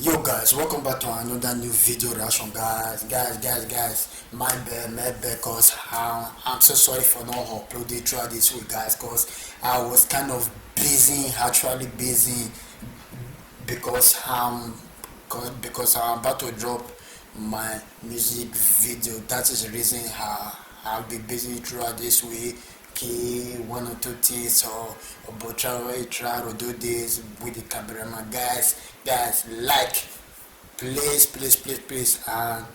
Yo guys, welcome back to another new video reaction guys. My bad cause I'm so sorry for not uploading throughout this week guys, cause I was kind of busy, actually busy because because I'm about to drop my music video. That is the reason I'll be busy throughout this week. Okay, one or two things or but try to do this with the cameraman guys, like please and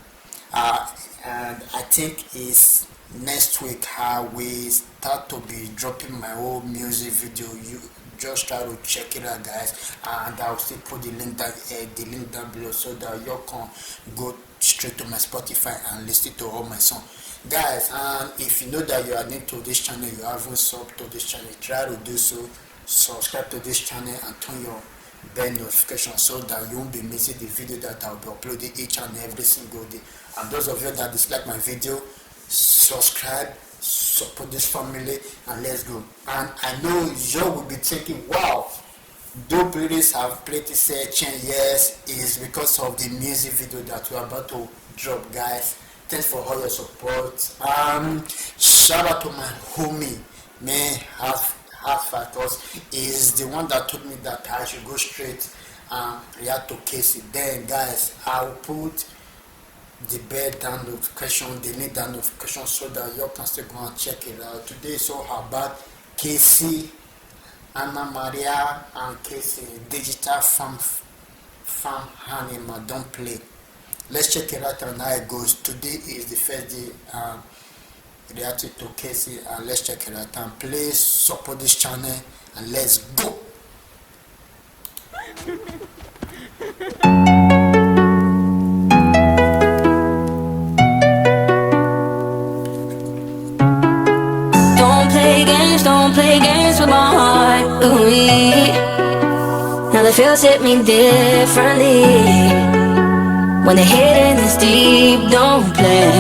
I think it's next week how we start to be dropping my old music video. You just try to check it out guys, and I'll still put the link down below so that you can go straight to my Spotify and listen to all my songs guys. And if you know that you are new to this channel, you haven't subbed to this channel, try to do so. Subscribe to this channel and turn your bell notification so that you won't be missing the video that I'll be uploading each and every single day. And those of you that dislike my video, subscribe, support this family, and let's go. And I know you will be thinking, wow, do playlists have played this chain? Yes, it's because of the music video that we're about to drop guys. Thanks for all your support. Shout out to my homie man half factors is the one that told me that I should go straight and react to KSI. Then guys, I'll put the bell down notification, the link down notification so that you can still go and check it out. Today is all about KSI, Anna Maria and KSI digital farm animal. Don't play. Let's check it out and how it goes. Today is the first day reacting to KSI, and let's check it out. And please support this channel and let's go. Don't play games with my heart. Ooh-wee. Now the feels hit me differently. When the hitting is deep, don't play,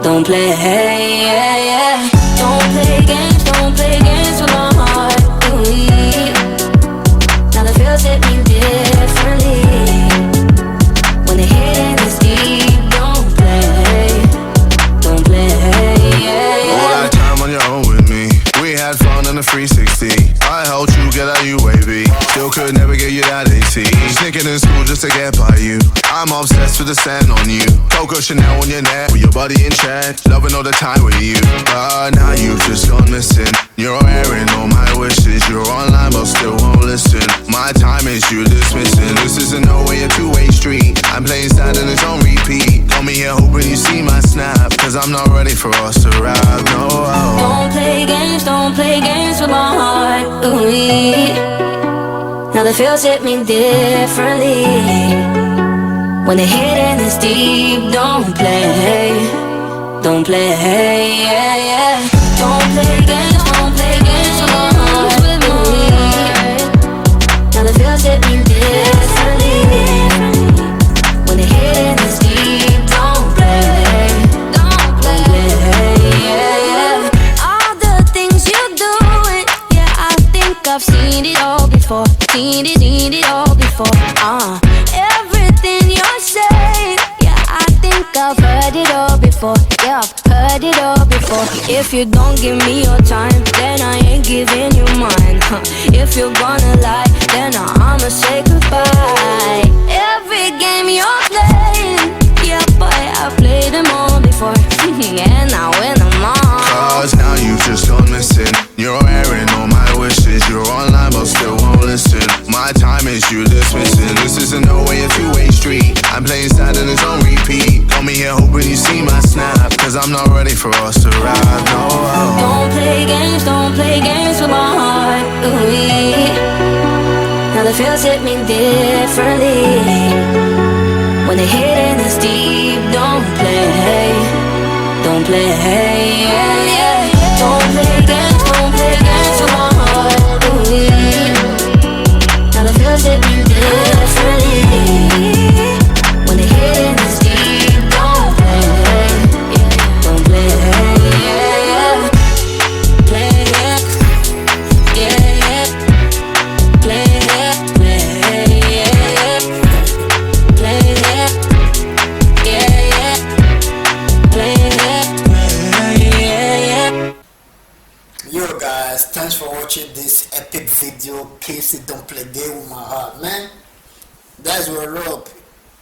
yeah, yeah. Don't play games with my heart. Ooh-wee. Now the feels hit me differently. When the hitting is deep, don't play, yeah, yeah. All that time on your own with me, we had fun on the 360. I helped you get out UAV, still could never get you that AT. Sneaking in school just to get by you. I'm obsessed with the sand on you. Coco Chanel on your neck, with your body in check. Loving all the time with you, but now you've just gone missing. You're airing all my wishes. You're online but still won't listen. My time is you dismissing. This isn't no way a two-way street. I'm playing sad and it's on repeat. Call me here hoping you see my snap, cause I'm not ready for us to rap, no. Don't play games with my heart. Ooh-wee. Now the feels hit me differently. When the hitting is deep, don't play, yeah, yeah. Don't play games with my heart. Ooh-wee. Now the feels hit me differently. When the hitting is deep, don't play, yeah, yeah. All the things you doing, yeah, I think I've seen it all before. Seen it all before. Everything you're saying, yeah, I think I've heard it all before. Yeah, I've heard it all before. If you don't give me your time, then I ain't giving you mine. If you're gonna lie, then I'ma say goodbye. Every game you're playing, yeah, boy, I've played them all before. And I win them all. Cause now you've just gone missing. You're airing all my wishes. You're online but still won't listen. My time is you dismissing. This isn't no way a two-way street. I'm playing sad and it's on repeat. Call me here hoping you see my snap, cause I'm not ready for us to rap, no. Don't play games with my heart. Ooh-wee. Now the feels hit me differently. When the hitting is deep, don't play, yeah, yeah. Don't play games with my heart. Ooh-wee. Now the feels hit me differently. When the hitting is deep, don't play, yeah, yeah. Play, yeah, yeah, yeah. Play, yeah, yeah. music don't play game with my heart, man. That's what up.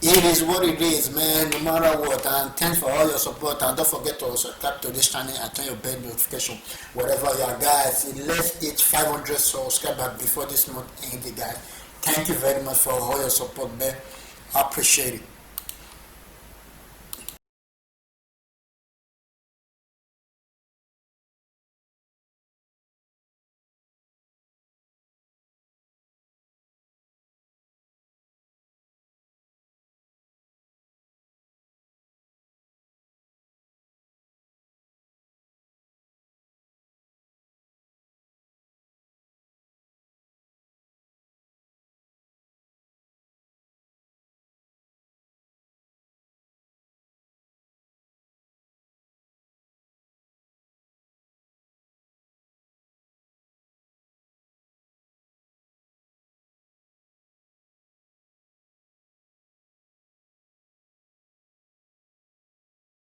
It is what it is, man, no matter what. And thanks for all your support. And don't forget to subscribe to this channel and turn your bell notification wherever you are, guys. Let's hit 500 subscribers before this month ends, guys. Thank you very much for all your support, man. I appreciate it.